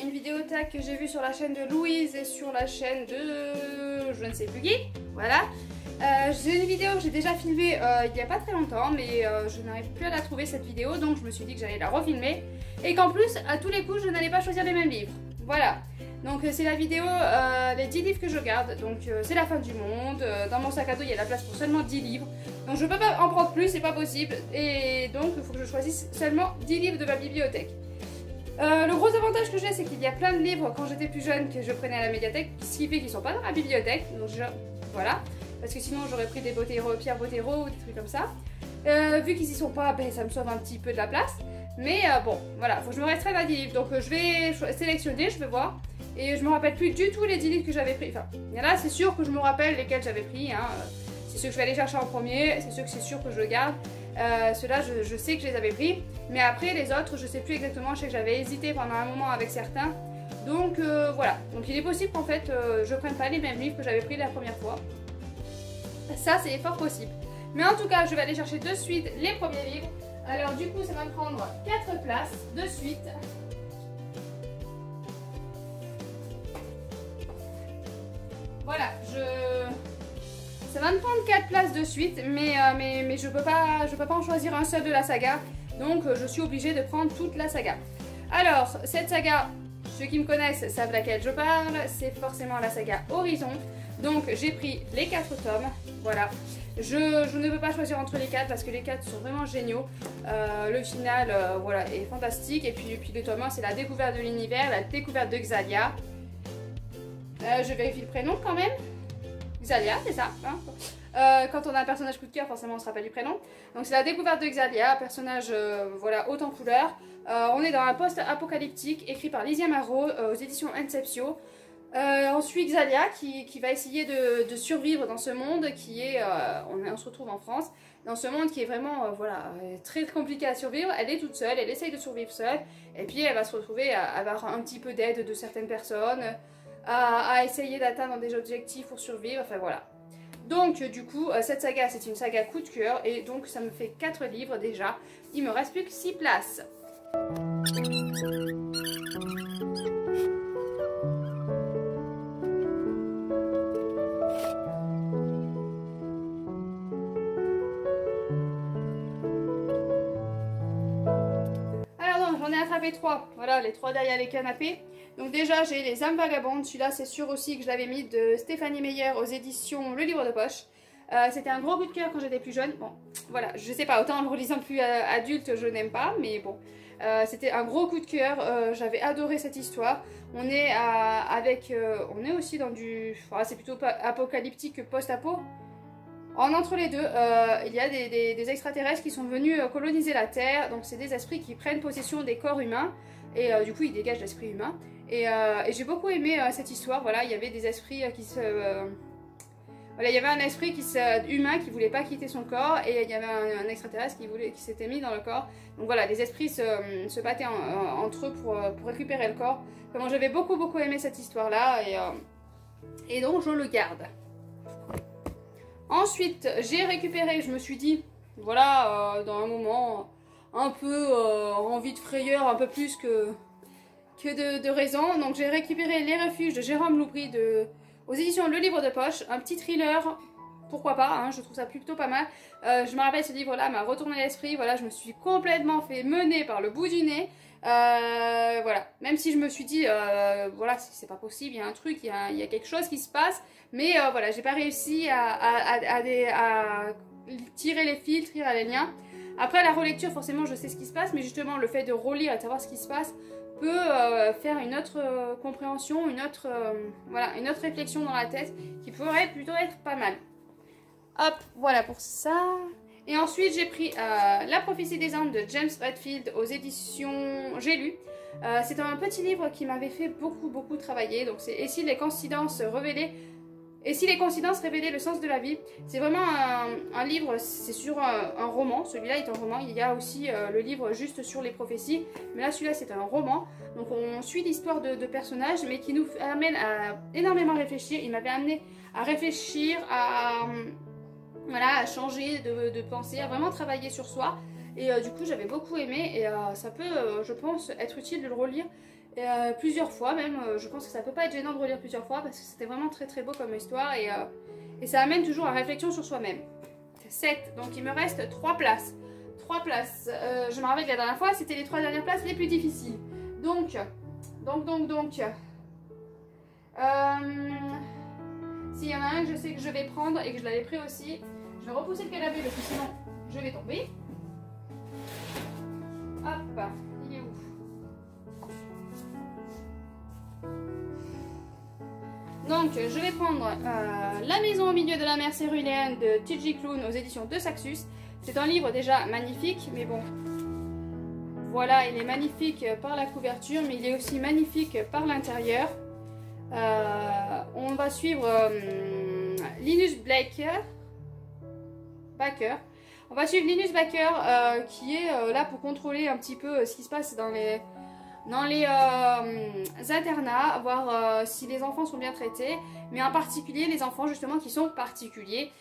une vidéo tag que j'ai vue sur la chaîne de Louise et sur la chaîne de je ne sais plus qui, voilà. J'ai une vidéo que j'ai déjà filmée il n'y a pas très longtemps, mais je n'arrive plus à la trouver cette vidéo, donc je me suis dit que j'allais la refilmer et qu'en plus, à tous les coups, je n'allais pas choisir les mêmes livres. Voilà, donc c'est la vidéo les 10 livres que je garde, donc c'est la fin du monde, dans mon sac à dos il y a la place pour seulement 10 livres, donc je ne peux pas en prendre plus, c'est pas possible, et donc il faut que je choisisse seulement 10 livres de ma bibliothèque. Le gros avantage que j'ai, c'est qu'il y a plein de livres quand j'étais plus jeune que je prenais à la médiathèque, ce qui fait qu'ils ne sont pas dans la bibliothèque, donc voilà. Parce que sinon j'aurais pris des Pierre Bottero ou des trucs comme ça. Vu qu'ils y sont pas, ben, ça me sauve un petit peu de la place. Mais bon, voilà, faut que je me restreigne à 10 livres. Donc je vais sélectionner, je vais voir. Et je me rappelle plus du tout les 10 livres que j'avais pris. Enfin, il y en a, c'est sûr que je me rappelle lesquels j'avais pris. Hein. C'est ceux que je vais aller chercher en premier, c'est sûr que je garde. Ceux-là, je sais que je les avais pris. Mais après, les autres, je sais plus exactement. Je sais que j'avais hésité pendant un moment avec certains. Donc voilà. Donc il est possible qu'en fait, je prenne pas les mêmes livres que j'avais pris la première fois. Ça c'est fort possible. Mais en tout cas je vais aller chercher de suite les premiers livres. Alors du coup ça va me prendre 4 places de suite. Voilà, ça va me prendre 4 places de suite, mais je peux pas en choisir un seul de la saga. Donc je suis obligée de prendre toute la saga. Alors cette saga, ceux qui me connaissent savent laquelle je parle, c'est forcément la saga Horizon. Donc j'ai pris les 4 tomes, voilà. Je ne peux pas choisir entre les 4 parce que les 4 sont vraiment géniaux. Le final voilà, est fantastique. Et puis le tome 1 c'est la découverte de l'univers, la découverte de Xalia. Je vérifie le prénom quand même. Xalia, c'est ça. Hein, quand on a un personnage coup de cœur, forcément on se rappelle du prénom. Donc c'est la découverte de Xalia, personnage voilà, haut en couleur. On est dans un post-apocalyptique écrit par Lizia Marot aux éditions Inceptio. On suit Xalia qui va essayer de survivre dans ce monde qui est, on se retrouve en France, dans ce monde qui est vraiment voilà, très compliqué à survivre. Elle est toute seule, elle essaye de survivre seule, et puis elle va se retrouver à avoir un petit peu d'aide de certaines personnes, à essayer d'atteindre des objectifs pour survivre, enfin voilà. Donc du coup, cette saga c'est une saga coup de cœur, et donc ça me fait 4 livres déjà, il me reste plus que 6 places. J'en ai attrapé 3, voilà les 3 derrière les canapés. Donc déjà j'ai les âmes vagabondes, celui-là c'est sûr aussi que je l'avais mis de Stéphanie Meyer aux éditions Le Livre de Poche. C'était un gros coup de cœur quand j'étais plus jeune, bon voilà, je sais pas, autant en le relisant plus adulte je n'aime pas, mais bon. C'était un gros coup de cœur, j'avais adoré cette histoire. On est on est aussi dans du, c'est plutôt apocalyptique que post-apo. Entre les deux, il y a des extraterrestres qui sont venus coloniser la Terre, donc c'est des esprits qui prennent possession des corps humains, et du coup ils dégagent l'esprit humain. Et j'ai beaucoup aimé cette histoire, voilà, il y avait des esprits qui se... voilà, il y avait un esprit humain qui voulait pas quitter son corps, et il y avait un extraterrestre qui s'était mis dans le corps. Donc voilà, les esprits se battaient entre eux pour récupérer le corps. Vraiment, j'avais beaucoup aimé cette histoire-là, et donc je le garde. Ensuite, j'ai récupéré, je me suis dit, voilà, dans un moment un peu envie de frayeur, un peu plus que de raison. Donc j'ai récupéré Les Refuges de Jérôme Loubry aux éditions Le Livre de Poche, un petit thriller, pourquoi pas, hein, je trouve ça plutôt pas mal. Je me rappelle, ce livre-là m'a retourné l'esprit, voilà, je me suis complètement fait mener par le bout du nez. Voilà, même si je me suis dit, voilà, c'est pas possible, il y a un truc, il y a quelque chose qui se passe, mais voilà, j'ai pas réussi à tirer les fils, tirer les liens. Après la relecture, forcément, je sais ce qui se passe, mais justement, le fait de relire et de savoir ce qui se passe peut faire une autre compréhension, voilà, une autre réflexion dans la tête qui pourrait plutôt être pas mal. Hop, voilà pour ça. Et ensuite, j'ai pris La prophétie des Andes de James Redfield aux éditions J'ai lu. C'est un petit livre qui m'avait fait beaucoup travailler. Donc c'est « Et si les coïncidences révélaient le sens de la vie ?» C'est vraiment un livre, c'est sur un roman. Celui-là est un roman. Il y a aussi le livre juste sur les prophéties. Mais là, celui-là, c'est un roman. Donc on suit l'histoire de personnages, mais qui nous amène à énormément réfléchir. Il m'avait amené à réfléchir, voilà, à changer de pensée, à vraiment travailler sur soi. Et du coup j'avais beaucoup aimé et ça peut je pense être utile de le relire plusieurs fois même. Je pense que ça peut pas être gênant de relire plusieurs fois parce que c'était vraiment très très beau comme histoire et ça amène toujours à réflexion sur soi-même. 7, donc il me reste 3 places. 3 places, je me rappelle que la dernière fois c'était les 3 dernières places les plus difficiles. Donc s'il y en a un que je sais que je vais prendre et que je l'avais pris aussi, je vais repousser le canapé parce que sinon je vais tomber. Hop, il est où? Donc je vais prendre La maison au milieu de la mer céruléenne de T.J. Klune aux éditions de Saxus. C'est un livre déjà magnifique, mais bon, voilà, il est magnifique par la couverture, mais il est aussi magnifique par l'intérieur. On va suivre Linus Baker. On va suivre Linus Baker qui est là pour contrôler un petit peu ce qui se passe dans les internats, voir si les enfants sont bien traités, mais en particulier les enfants justement qui sont particuliers.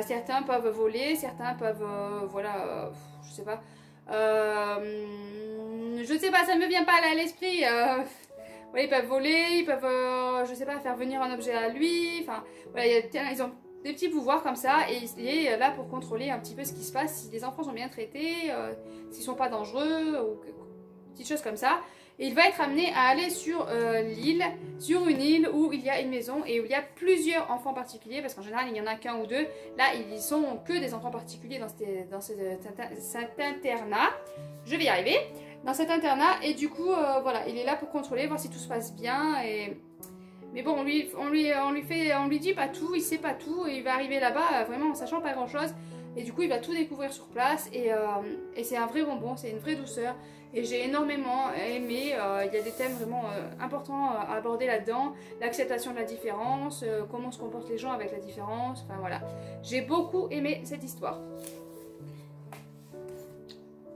Certains peuvent voler, certains peuvent, voilà, je sais pas. Je sais pas, ça me vient pas à l'esprit. Ouais, ils peuvent voler, ils peuvent, je sais pas, faire venir un objet à lui. Enfin, voilà, ils ont des petits pouvoirs comme ça et il est là pour contrôler un petit peu ce qui se passe, si les enfants sont bien traités, s'ils sont pas dangereux ou petites choses comme ça. Et il va être amené à aller sur une île où il y a une maison et où il y a plusieurs enfants particuliers, parce qu'en général il n'y en a qu'un ou deux. Là ils sont que des enfants particuliers dans cet internat. Je vais y arriver. Dans cet internat et du coup voilà, il est là pour contrôler, voir si tout se passe bien. Mais bon, on lui dit pas tout, il sait pas tout et il va arriver là-bas vraiment en sachant pas grand chose. Et du coup il va tout découvrir sur place et c'est un vrai bonbon, c'est une vraie douceur. Et j'ai énormément aimé, il y a des thèmes vraiment importants à aborder là-dedans. L'acceptation de la différence, comment se comportent les gens avec la différence, enfin voilà. J'ai beaucoup aimé cette histoire.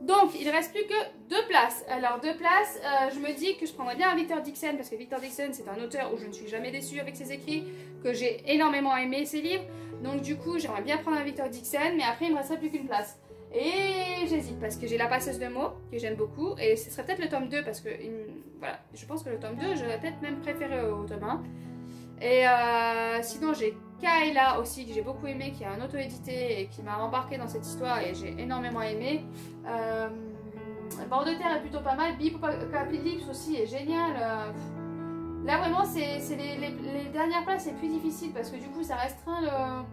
Donc il ne reste plus que 2 places. Alors 2 places, je me dis que je prendrais bien un Victor Dixon, parce que Victor Dixon c'est un auteur où je ne suis jamais déçue avec ses écrits, que j'ai énormément aimé ses livres. Donc du coup j'aimerais bien prendre un Victor Dixon, mais après il ne me resterait plus qu'une place. Et j'hésite parce que j'ai La passeuse de mots que j'aime beaucoup et ce serait peut-être le tome 2 parce que voilà, je pense que le tome 2 je vais peut-être même préféré au tome 1. Et sinon j'ai Kayla aussi que j'ai beaucoup aimé, qui est un auto-édité et qui m'a embarqué dans cette histoire et j'ai énormément aimé. Bord de terre est plutôt pas mal, Bipocalypse aussi est génial. Là vraiment c'est les dernières places c'est plus difficile parce que du coup ça restreint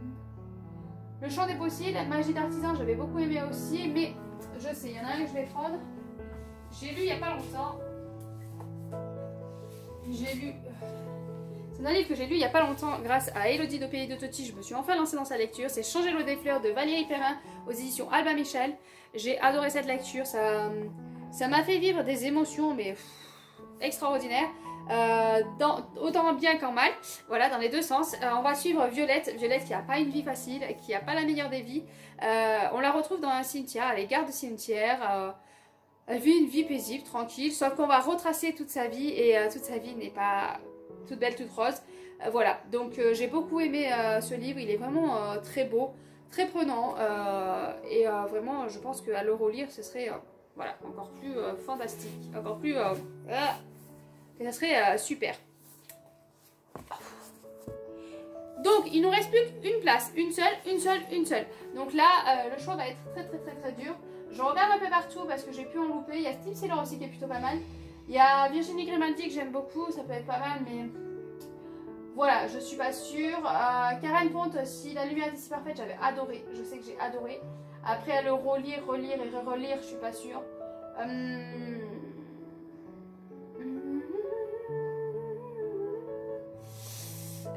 le champ des possibles. Magie d'artisan j'avais beaucoup aimé aussi, mais je sais, il y en a un que je vais prendre. J'ai lu il n'y a pas longtemps. C'est un livre que j'ai lu il n'y a pas longtemps grâce à Elodie de Pays de Toti. Je me suis enfin lancée dans sa lecture. C'est Changer l'eau des fleurs de Valérie Perrin aux éditions Albin Michel. J'ai adoré cette lecture. Ça m'a fait vivre des émotions mais extraordinaires. Autant bien qu'en mal, voilà, dans les deux sens. On va suivre Violette qui n'a pas une vie facile, qui n'a pas la meilleure des vies. On la retrouve dans un cimetière, elle est garde de cimetière. Elle vit une vie paisible, tranquille, sauf qu'on va retracer toute sa vie et toute sa vie n'est pas toute belle, toute rose. Voilà, donc j'ai beaucoup aimé ce livre, il est vraiment très beau, très prenant et vraiment je pense qu'à le relire ce serait voilà, encore plus fantastique, encore plus... et ça serait super. Donc il nous reste plus qu'une place, une seule. Donc là le choix va être très dur. Je regarde un peu partout parce que j'ai pu en louper. Il y a Steve Saylor aussi qui est plutôt pas mal. Il y a Virginie Grimaldi que j'aime beaucoup, ça peut être pas mal, mais voilà, je suis pas sûre. Karen Ponte, si la lumière était si parfaite, j'avais adoré. Je sais que j'ai adoré. Après à le relire et relire, je suis pas sûre.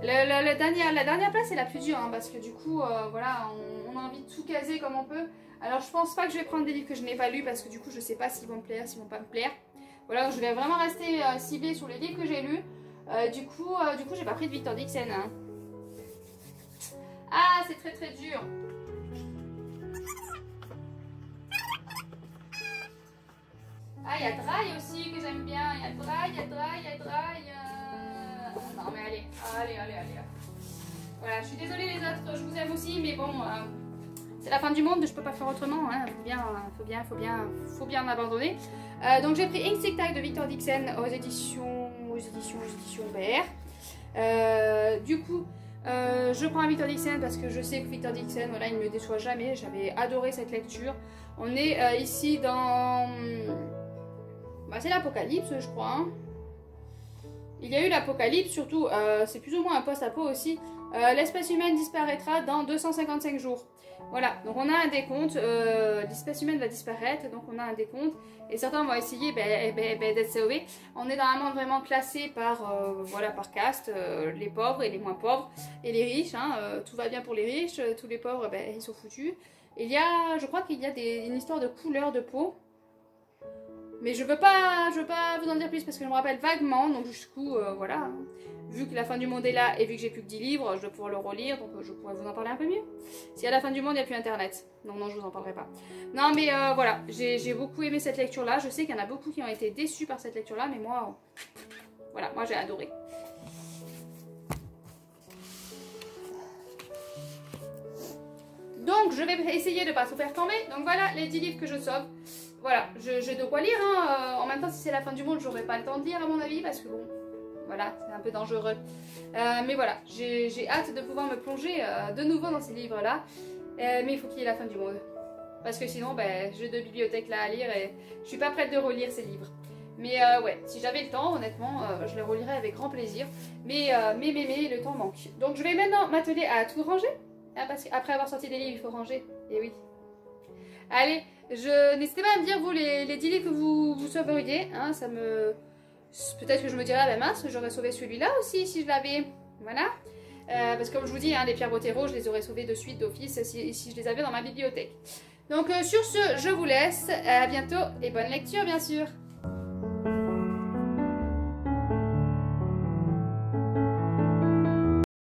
La dernière place est la plus dure hein, parce que du coup voilà, on a envie de tout caser comme on peut. Alors je pense pas que je vais prendre des livres que je n'ai pas lus parce que du coup je sais pas s'ils vont me plaire, s'ils vont pas me plaire. Voilà, donc je vais vraiment rester ciblée sur les livres que j'ai lus. Du coup j'ai pas pris de Victor Dixon hein. Ah c'est très dur. Ah il y a Dry aussi que j'aime bien. Il y a Dry. Non mais allez. Voilà, je suis désolée les autres, je vous aime aussi, mais bon, c'est la fin du monde, je peux pas faire autrement, hein. Faut bien abandonner. Donc j'ai pris Ink Stick Tag de Victor Dixon aux éditions BR. Du coup, je prends un Victor Dixon parce que je sais que Victor Dixon, voilà, il ne me déçoit jamais. J'avais adoré cette lecture. On est ici dans... Bah, c'est l'Apocalypse, je crois. Hein. Il y a eu l'Apocalypse, surtout, c'est plus ou moins un post-apo aussi. L'espèce humaine disparaîtra dans 255 jours. Voilà, donc on a un décompte, l'espèce humaine va disparaître, donc on a un décompte, et certains vont essayer d'être sauvés. On est dans un monde vraiment classé par, voilà, par caste, les pauvres et les moins pauvres, et les riches, hein, tout va bien pour les riches, tous les pauvres, ils sont foutus. Il y a, je crois qu'il y a une histoire de couleur de peau, mais je veux pas vous en dire plus parce que je me rappelle vaguement, donc jusqu'où, voilà. Vu que la fin du monde est là et vu que j'ai plus que 10 livres, je dois pouvoir le relire, donc je pourrais vous en parler un peu mieux. Si à la fin du monde, il n'y a plus internet. Non, je vous en parlerai pas. Non, mais voilà, j'ai beaucoup aimé cette lecture-là. Je sais qu'il y en a beaucoup qui ont été déçus par cette lecture-là, mais moi, voilà, moi j'ai adoré. Donc, je vais essayer de ne pas tout faire tomber. Donc voilà, les 10 livres que je sauve. Voilà, j'ai de quoi lire, hein. En même temps, si c'est la fin du monde, j'aurai pas le temps de lire à mon avis, parce que bon... Voilà, c'est un peu dangereux. Mais voilà, j'ai hâte de pouvoir me plonger de nouveau dans ces livres-là. Mais il faut qu'il y ait la fin du monde. Parce que sinon, j'ai deux bibliothèques là à lire et je suis pas prête de relire ces livres. Mais ouais, si j'avais le temps, honnêtement, je les relirais avec grand plaisir. Mais le temps manque. Donc je vais maintenant m'atteler à tout ranger. Hein, parce qu'après avoir sorti des livres, il faut ranger. Et oui. Allez, n'hésitez pas à me dire, vous, les 10 livres que vous sauveriez. Hein, ça me... Peut-être que je me dirais, ah ben mince, j'aurais sauvé celui-là aussi si je l'avais. Voilà. Parce que comme je vous dis, hein, les Pierre Bottero, je les aurais sauvés de suite d'office si je les avais dans ma bibliothèque. Donc sur ce, je vous laisse. À bientôt et bonne lecture bien sûr.